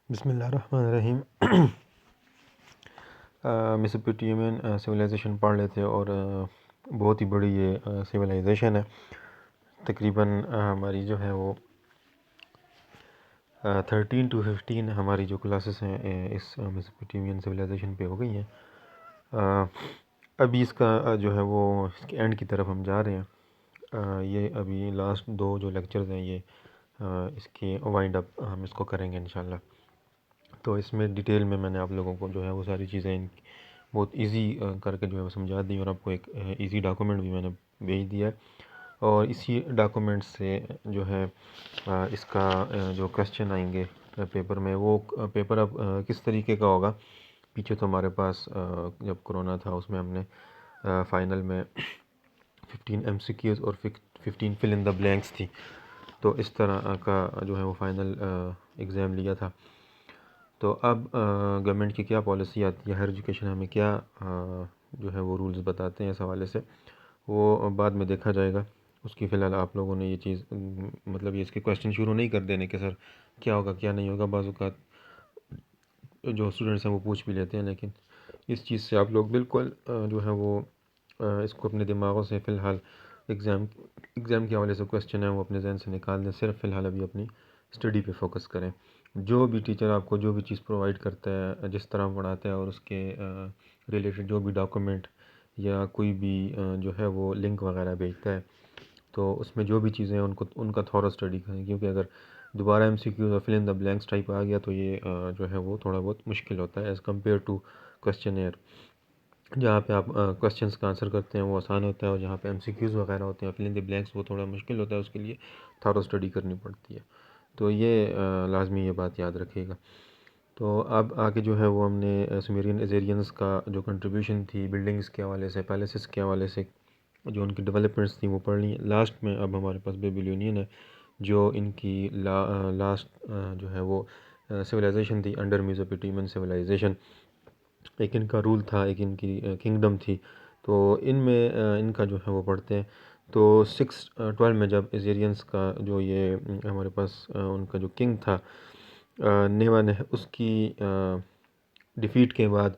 بسم اللہ الرحمن الرحیم۔ میسوپوٹیمین سویلائزیشن پڑھ لیتے اور بہت ہی بڑی یہ سویلائزیشن ہے۔ تقریباً ہماری جو ہے وہ 13 to 15 ہماری جو کلاسز ہیں اس میسوپوٹیمین سویلائزیشن پہ ہو گئی ہیں۔ ابھی اس کا جو ہے وہ اس کے اینڈ کی طرف ہم جا رہے ہیں۔ یہ ابھی لاسٹ 2 جو لیکچرز ہیں یہ اس کے وائنڈ اپ ہم اس کو کریں گے انشاءاللہ۔ تو اس میں ڈیٹیل میں نے آپ لوگوں کو جو ہے وہ ساری چیزیں بہت ایزی کر کے جو ہے وہ سمجھا دی، اور آپ کو ایک ایزی ڈاکومنٹ بھی میں نے بھیج دیا ہے، اور اسی ڈاکومنٹ سے جو ہے اس کا جو کویسچن آئیں گے پیپر میں، وہ پیپر اب کس طریقے کا ہوگا۔ پیچھے تو ہمارے پاس جب کرونا تھا اس میں ہم نے فائنل میں 15 MCQs اور 15 فل ان دا بلینکس تھی، تو اس طرح کا جو ہے وہ فائنل ایگزام لیا تھا۔ تو اب گورنمنٹ کی کیا پالیسی آتی ہے، ہائر ایجوکیشن ہمیں کیا جو ہے وہ رولز بتاتے ہیں اس حوالے سے، وہ بعد میں دیکھا جائے گا۔ اس کی فی الحال آپ لوگوں نے یہ چیز مطلب یہ اس کے کویسچن شروع نہیں کر دینے کہ سر کیا ہوگا کیا نہیں ہوگا۔ بعض اوقات جو اسٹوڈنٹس ہیں وہ پوچھ بھی لیتے ہیں، لیکن اس چیز سے آپ لوگ بالکل جو ہے وہ اس کو اپنے دماغوں سے فی الحال ایگزام کے حوالے سے کویسچن ہیں وہ اپنے ذہن سے نکال دیں، صرف فی الحال ابھی اپنی اسٹڈی پہ فوکس کریں۔ جو بھی ٹیچر آپ کو جو بھی چیز پرووائڈ کرتا ہے، جس طرح پڑھاتا ہے، اور اس کے ریلیٹڈ جو بھی ڈاکومنٹ یا کوئی بھی جو ہے وہ لنک وغیرہ بھیجتا ہے، تو اس میں جو بھی چیزیں ہیں ان کا تھورا اسٹڈی کریں، کیونکہ اگر دوبارہ MCQ اور فل ان دا بلینکس ٹائپ آ گیا تو یہ جو ہے وہ تھوڑا بہت مشکل ہوتا ہے ایز کمپیئر ٹو کویسچنیئر۔ جہاں پہ آپ کویسچنس کا آنسر کرتے ہیں وہ آسان ہوتا ہے، اور جہاں پہ MCQs وغیرہ ہوتے ہیں فل ان دی بلینکس وہ تھوڑا مشکل ہوتا ہے، اس کے لیے تھورا اسٹڈی کرنی پڑتی ہے۔ تو یہ لازمی یہ بات یاد رکھیے گا۔ تو اب آگے جو ہے وہ ہم نے سومیرین ایزیرینز کا جو کنٹریبیوشن تھی بلڈنگز کے حوالے سے، پیلیسز کے حوالے سے، جو ان کی ڈیولپمنٹس تھیں وہ پڑھ لی ہیں۔ لاسٹ میں اب ہمارے پاس بیبیلونین ہے، جو ان کی لاسٹ جو ہے وہ سویلائزیشن تھی انڈر میسوپوٹیمین سویلائزیشن۔ ایک ان کا رول تھا، ایک ان کی کنگڈم تھی، تو ان میں ان کا جو ہے وہ پڑھتے ہیں۔ تو 612 میں جب ایزیرینز کا جو یہ ہمارے پاس ان کا جو کنگ تھا نیوا نے، اس کی ڈیفیٹ کے بعد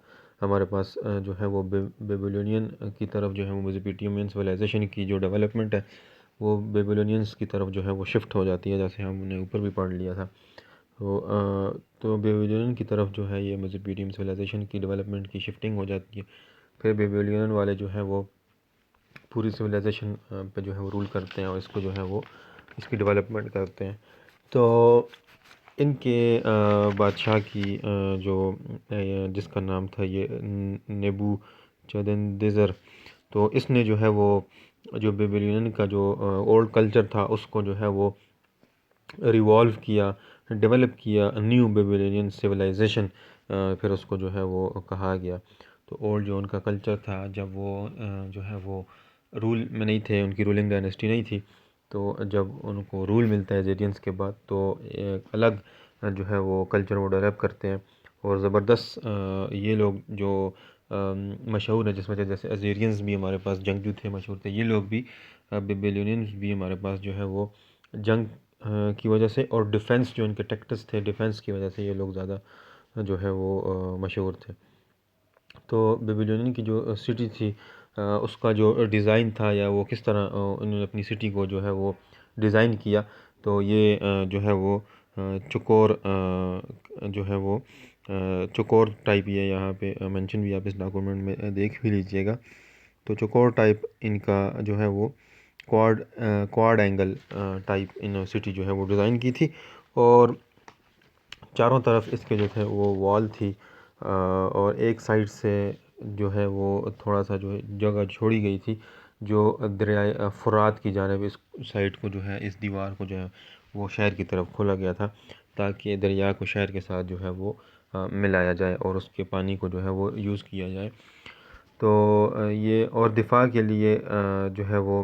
ہمارے پاس جو ہے وہ بیبیلونین کی طرف جو ہے وہ میسوپوٹیمین سویلائزیشن کی جو ڈیولپمنٹ ہے وہ بیبیلونینز کی طرف جو ہے وہ شفٹ ہو جاتی ہے، جیسے ہم نے اوپر بھی پڑھ لیا تھا۔ تو بیبیلونین کی طرف جو ہے یہ میسوپوٹیمین سویلائزیشن کی ڈیولپمنٹ کی شفٹنگ ہو جاتی ہے۔ پھر بیبیلونین والے جو ہے وہ پوری سویلائزیشن پہ جو ہے وہ رول کرتے ہیں، اور اس کو جو ہے وہ اس کی ڈیولپمنٹ کرتے ہیں۔ تو ان کے بادشاہ کی جو جس کا نام تھا یہ نیبو چدنیزر، تو اس نے جو ہے وہ جو بیبیلونین کا جو اولڈ کلچر تھا اس کو جو ہے وہ ریوالو کیا، ڈیولپ کیا نیو بیبیلونین سویلائزیشن، پھر اس کو جو ہے وہ کہا گیا۔ تو اولڈ جو ان کا کلچر تھا، جب وہ جو ہے وہ رول میں نہیں تھے، ان کی رولنگ ڈائنیسٹی نہیں تھی، تو جب ان کو رول ملتا ہے ایزیرینز کے بعد تو ایک الگ جو ہے وہ کلچر وہ ڈیولپ کرتے ہیں، اور زبردست یہ لوگ جو مشہور ہیں، جس وجہ جیسے ایزیرینز بھی ہمارے پاس جنگجو تھے، مشہور تھے، یہ لوگ بھی بیبیلونینز بھی ہمارے پاس جو ہے وہ جنگ کی وجہ سے، اور ڈیفنس جو ان کے ٹیکٹس تھے ڈیفنس کی وجہ سے یہ لوگ زیادہ جو ہے وہ مشہور تھے۔ تو بیبیلونین کی جو سٹی تھی اس کا جو ڈیزائن تھا، یا وہ کس طرح انہوں نے اپنی سٹی کو جو ہے وہ ڈیزائن کیا، تو یہ جو ہے وہ چکور جو ہے وہ چکور ٹائپ یہ یہاں پہ مینشن بھی آپ اس ڈاکومنٹ میں دیکھ بھی لیجئے گا۔ تو چکور ٹائپ ان کا جو ہے وہ کوارڈ اینگل ٹائپ سٹی جو ہے وہ ڈیزائن کی تھی، اور چاروں طرف اس کے جو تھے وہ وال تھی، اور ایک سائڈ سے جو ہے وہ تھوڑا سا جو ہے جگہ چھوڑی گئی تھی، جو دریائے فرات کی جانب اس سائڈ کو جو ہے اس دیوار کو جو ہے وہ شہر کی طرف کھولا گیا تھا، تاکہ دریا کو شہر کے ساتھ جو ہے وہ ملایا جائے اور اس کے پانی کو جو ہے وہ یوز کیا جائے۔ تو یہ اور دفاع کے لیے جو ہے وہ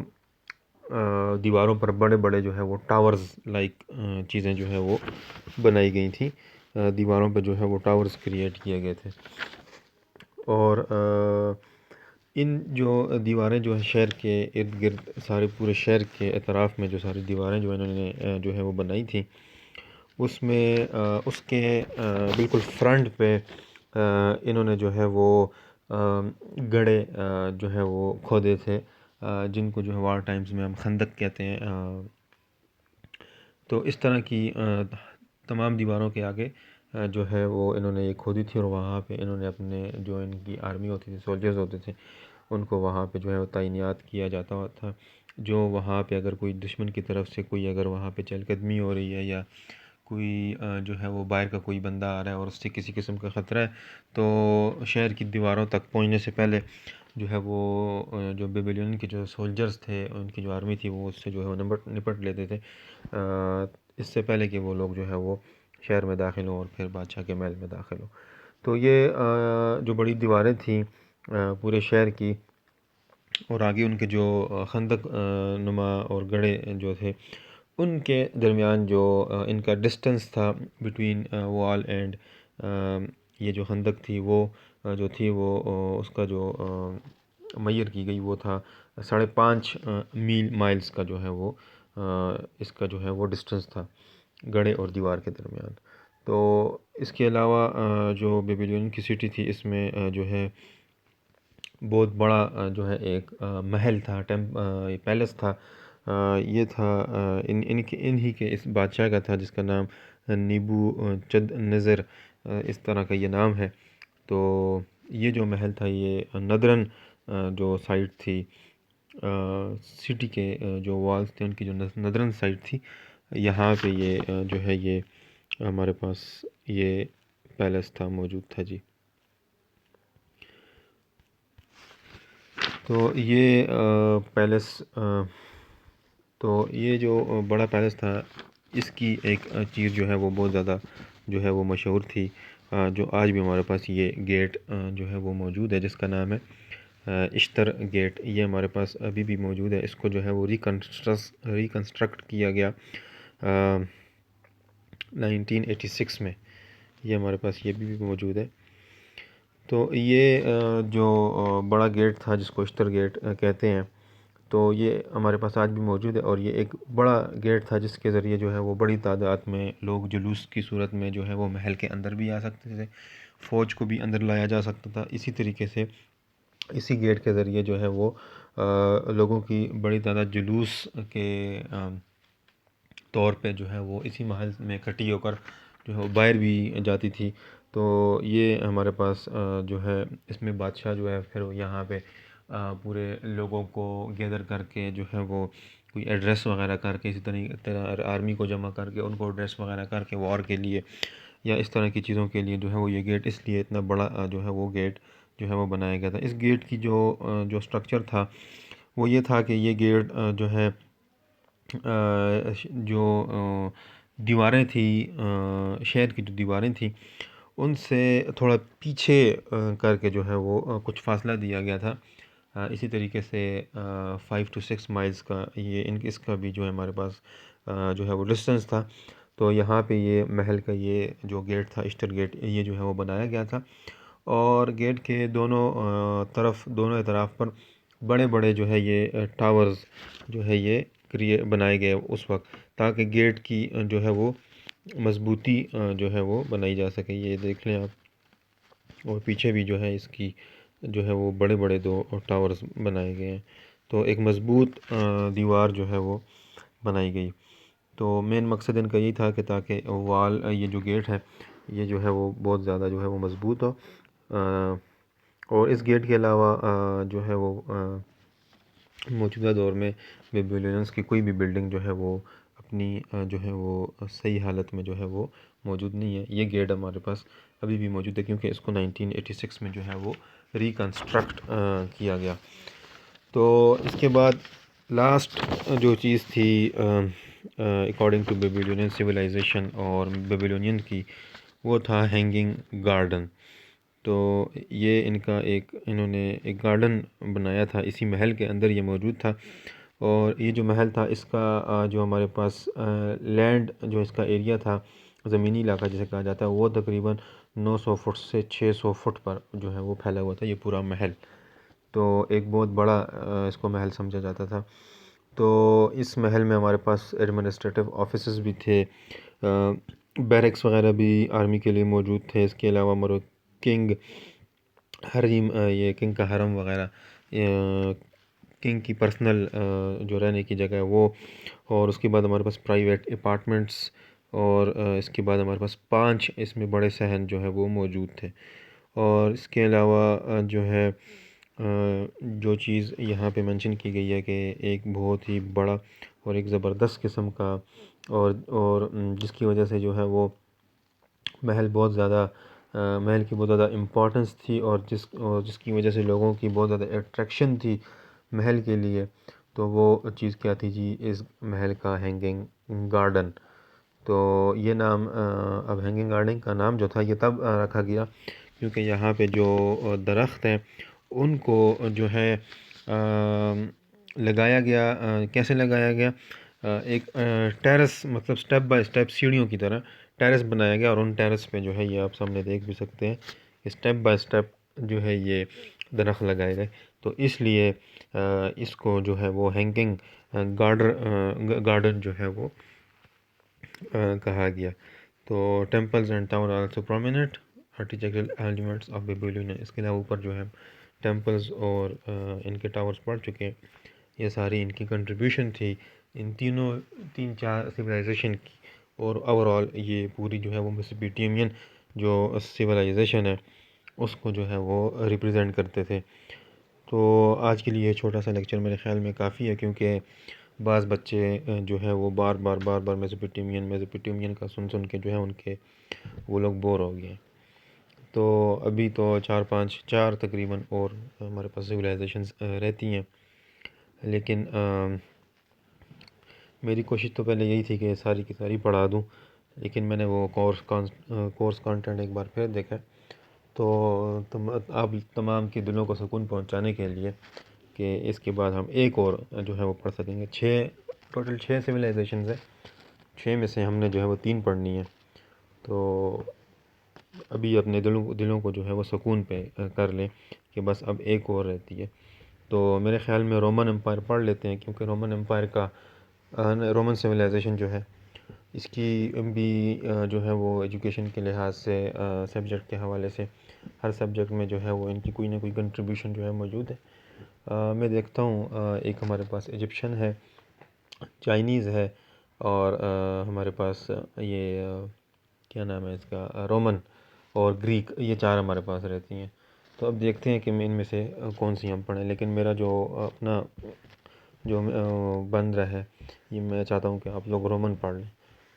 دیواروں پر بڑے بڑے جو ہے وہ ٹاورز لائک چیزیں جو ہے وہ بنائی گئی تھیں، دیواروں پہ جو ہے وہ ٹاورز کریٹ کیے گئے تھے، اور ان جو دیواریں جو ہے شہر کے ارد گرد سارے پورے شہر کے اطراف میں جو ساری دیواریں جو انہوں نے جو ہے وہ بنائی تھیں، اس میں اس کے بالکل فرنٹ پہ انہوں نے جو ہے وہ گڑھے جو ہے وہ کھودے تھے، جن کو جو ہے وار ٹائمز میں ہم خندق کہتے ہیں۔ تو اس طرح کی تمام دیواروں کے آگے جو ہے وہ انہوں نے یہ کھودی تھی، اور وہاں پہ انہوں نے اپنے جو ان کی آرمی ہوتی تھی، سولجرز ہوتے تھے، ان کو وہاں پہ جو ہے وہ تعینات کیا جاتا تھا، جو وہاں پہ اگر کوئی دشمن کی طرف سے کوئی اگر وہاں پہ چہل قدمی ہو رہی ہے، یا کوئی جو ہے وہ باہر کا کوئی بندہ آ رہا ہے اور اس سے کسی قسم کا خطرہ ہے، تو شہر کی دیواروں تک پہنچنے سے پہلے جو ہے وہ جو بیبیلین کے جو سولجرز تھے، ان کی جو آرمی تھی، وہ اس سے جو ہے وہ نپٹ لیتے تھے، اس سے پہلے کہ وہ لوگ جو ہے وہ شہر میں داخل ہوں اور پھر بادشاہ کے محل میں داخل ہوں۔ تو یہ جو بڑی دیواریں تھیں پورے شہر کی، اور آگے ان کے جو خندق نما اور گڑھے جو تھے، ان کے درمیان جو ان کا ڈسٹنس تھا بٹوین وال اینڈ یہ جو خندق تھی، وہ جو تھی وہ اس کا جو میئر کی گئی وہ تھا 5.5 مائلز کا جو ہے وہ اس کا جو ہے وہ ڈسٹنس تھا گڑھے اور دیوار کے درمیان۔ تو اس کے علاوہ جو بیبیلین کی سٹی تھی، اس میں جو ہے بہت بڑا جو ہے ایک محل تھا، پیلس تھا، یہ تھا انہی کے اس بادشاہ کا تھا، جس کا نام نیبو چد نظر اس طرح کا یہ نام ہے۔ تو یہ جو محل تھا، یہ ندرن جو سائٹ تھی سٹی کے جو والز تھے، ان کی جو ندرن سائٹ تھی، یہاں پہ یہ جو ہے یہ ہمارے پاس یہ پیلس تھا، موجود تھا جی۔ تو یہ پیلس تو یہ جو بڑا پیلس تھا، اس کی ایک چیز جو ہے وہ بہت زیادہ جو ہے وہ مشہور تھی، جو آج بھی ہمارے پاس یہ گیٹ جو ہے وہ موجود ہے، جس کا نام ہے اشتر گیٹ۔ یہ ہمارے پاس ابھی بھی موجود ہے، اس کو جو ہے وہ ریکنسٹرکٹ کیا گیا 1986 میں، یہ ہمارے پاس یہ بھی موجود ہے۔ تو یہ جو بڑا گیٹ تھا، جس کو اشتر گیٹ کہتے ہیں، تو یہ ہمارے پاس آج بھی موجود ہے، اور یہ ایک بڑا گیٹ تھا جس کے ذریعے جو ہے وہ بڑی تعداد میں لوگ جلوس کی صورت میں جو ہے وہ محل کے اندر بھی آ سکتے تھے، فوج کو بھی اندر لایا جا سکتا تھا۔ اسی طریقے سے اسی گیٹ کے ذریعے جو ہے وہ لوگوں کی بڑی تعداد جلوس کے طور پہ جو ہے وہ اسی محل میں اکٹھی ہو کر جو ہے وہ باہر بھی جاتی تھی۔ تو یہ ہمارے پاس جو ہے اس میں بادشاہ جو ہے پھر یہاں پہ پورے لوگوں کو گیدر کر کے جو ہے وہ کوئی ایڈریس وغیرہ کر کے، اسی طرح آرمی کو جمع کر کے ان کو ایڈریس وغیرہ کر کے وار کے لیے یا اس طرح کی چیزوں کے لیے جو ہے وہ یہ گیٹ اس لیے اتنا بڑا جو ہے وہ گیٹ جو ہے وہ بنایا گیا تھا۔ اس گیٹ کی جو سٹرکچر تھا وہ یہ تھا کہ یہ گیٹ جو ہے جو دیواریں تھیں، شہر کی جو دیواریں تھیں، ان سے تھوڑا پیچھے کر کے جو ہے وہ کچھ فاصلہ دیا گیا تھا۔ اسی طریقے سے 5 to 6 مائلز کا یہ اس کا بھی جو ہے ہمارے پاس جو ہے وہ ڈسٹنس تھا۔ تو یہاں پہ یہ محل کا یہ جو گیٹ تھا، اشتر گیٹ، یہ جو ہے وہ بنایا گیا تھا، اور گیٹ کے دونوں اطراف پر بڑے بڑے جو ہے یہ ٹاورز جو ہے یہ بنائے گئے اس وقت، تاکہ گیٹ کی جو ہے وہ مضبوطی جو ہے وہ بنائی جا سکے۔ یہ دیکھ لیں آپ، اور پیچھے بھی جو ہے اس کی جو ہے وہ بڑے بڑے 2 ٹاورز بنائے گئے ہیں، تو ایک مضبوط دیوار جو ہے وہ بنائی گئی۔ تو مین مقصد ان کا یہی تھا کہ تاکہ وال یہ جو گیٹ ہے یہ جو ہے وہ بہت زیادہ جو ہے وہ مضبوط ہو، اور اس گیٹ کے علاوہ جو ہے وہ موجودہ دور میں بیبیلونینز کی کوئی بھی بلڈنگ جو ہے وہ اپنی جو ہے وہ صحیح حالت میں جو ہے وہ موجود نہیں ہے۔ یہ گیٹ ہمارے پاس ابھی بھی موجود ہے، کیونکہ اس کو 1986 میں جو ہے وہ ریکنسٹرکٹ کیا گیا۔ تو اس کے بعد لاسٹ جو چیز تھی اکارڈنگ ٹو بیبیلونین سویلائزیشن اور بیبیلونین کی، وہ تھا ہینگنگ گارڈن۔ تو یہ انہوں نے ایک گارڈن بنایا تھا، اسی محل کے اندر یہ موجود تھا، اور یہ جو محل تھا اس کا جو ہمارے پاس لینڈ جو اس کا ایریا تھا، زمینی علاقہ جسے کہا جاتا ہے، وہ تقریباً 900 فٹ سے 600 فٹ پر جو ہے وہ پھیلا ہوا تھا یہ پورا محل۔ تو ایک بہت بڑا اس کو محل سمجھا جاتا تھا۔ تو اس محل میں ہمارے پاس ایڈمنسٹریٹو آفیسز بھی تھے، بیرکس وغیرہ بھی آرمی کے لیے موجود تھے. اس کے علاوہ کنگ حریم، یہ کنگ کا حرم وغیرہ، کنگ کی پرسنل جو رہنے کی جگہ ہے وہ. اور اس کے بعد ہمارے پاس پرائیویٹ اپارٹمنٹس، اور اس کے بعد ہمارے پاس 5 اس میں بڑے صحن جو ہے وہ موجود تھے. اور اس کے علاوہ جو ہے جو چیز یہاں پہ منشن کی گئی ہے کہ ایک بہت ہی بڑا اور ایک زبردست قسم کا، اور جس کی وجہ سے جو ہے وہ محل کی بہت زیادہ امپورٹنس تھی، اور جس کی وجہ سے لوگوں کی بہت زیادہ اٹریکشن تھی محل کے لیے. تو وہ چیز کیا تھی جی، اس محل کا ہینگنگ گارڈن. تو یہ نام اب ہینگنگ گارڈن کا نام جو تھا یہ تب رکھا گیا کیونکہ یہاں پہ جو درخت ہیں ان کو جو ہے لگایا گیا. کیسے لگایا گیا؟ ایک ٹیرس، مطلب سٹیپ بائی سٹیپ سیڑھیوں کی طرح ٹیرس بنایا گیا، اور ان ٹیرس پہ جو ہے یہ آپ سامنے دیکھ بھی سکتے ہیں، اسٹیپ بائی سٹیپ جو ہے یہ درخت لگائے گئے. تو اس لیے اس کو جو ہے وہ ہینگنگ گارڈن جو ہے وہ کہا گیا. تو temples and tower also prominent architectural elements of Babylon. اس کے علاوہ اوپر جو ہے ٹیمپلز اور ان کے ٹاورز پڑ چکے ہیں. یہ ساری ان کی کنٹریبیوشن تھی ان تین چار سویلائزیشن کی. اور اوور آل یہ پوری جو ہے وہ میسوپوٹیمین جو سویلائزیشن ہے اس کو جو ہے وہ ریپرزینٹ کرتے تھے. تو آج کے لیے یہ چھوٹا سا لیکچر میرے خیال میں کافی ہے، کیونکہ بعض بچے جو ہے وہ بار بار میسوپوٹیمین کا سن کے جو ہے ان کے وہ لوگ بور ہو گئے. تو ابھی تو چار تقریباً اور ہمارے پاس سویلائزیشنز رہتی ہیں، لیکن میری کوشش تو پہلے یہی تھی کہ ساری کی ساری پڑھا دوں، لیکن میں نے وہ کورس کانٹینٹ ایک بار پھر دیکھا. تو آپ تمام کے دلوں کو سکون پہنچانے کے لیے کہ اس کے بعد ہم ایک اور جو ہے وہ پڑھ سکیں گے. ٹوٹل 6 سویلائزیشنز ہیں، 6 میں سے ہم نے جو ہے وہ 3 پڑھنی ہے. تو ابھی اپنے دلوں کو جو ہے وہ سکون پہ کر لیں کہ بس اب ایک اور رہتی ہے. تو میرے خیال میں رومن امپائر پڑھ لیتے ہیں، کیونکہ رومن سویلائزیشن جو ہے اس کی بھی جو ہے وہ ایجوکیشن کے لحاظ سے سبجیکٹ کے حوالے سے ہر سبجیکٹ میں جو ہے وہ ان کی کوئی نہ کوئی کنٹریبیوشن جو ہے موجود ہے. میں دیکھتا ہوں ایک ہمارے پاس ایجپشن ہے، چائنیز ہے، اور ہمارے پاس یہ کیا نام ہے اس کا، رومن اور گریک، یہ 4 ہمارے پاس رہتی ہیں. تو اب دیکھتے ہیں کہ ان میں سے کون سی ہم پڑھیں. لیکن میرا جو اپنا جو بن رہا ہے یہ میں چاہتا ہوں کہ آپ لوگ رومن پڑھ لیں.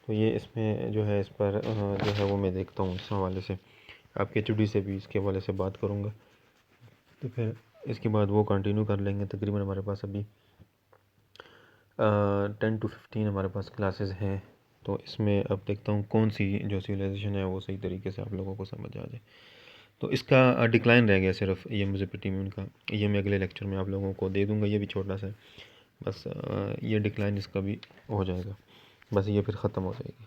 تو یہ اس میں جو ہے اس پر جو ہے وہ میں دیکھتا ہوں اس حوالے سے آپ کے چڑی سے بھی اس کے حوالے سے بات کروں گا. تو پھر اس کے بعد وہ کنٹینیو کر لیں گے. تقریباً ہمارے پاس ابھی 10 to 15 ہمارے پاس کلاسز ہیں. تو اس میں اب دیکھتا ہوں کون سی جو سویلائزیشن ہے وہ صحیح طریقے سے آپ لوگوں کو سمجھ آ جائے. تو اس کا ڈکلائن رہ گیا صرف یہ میسوپوٹیمین کا، یہ میں اگلے لیکچر میں آپ لوگوں کو دے دوں گا. یہ بھی چھوٹا سا ہے، بس یہ ڈکلائن اس کا بھی ہو جائے گا، بس یہ پھر ختم ہو جائے گی.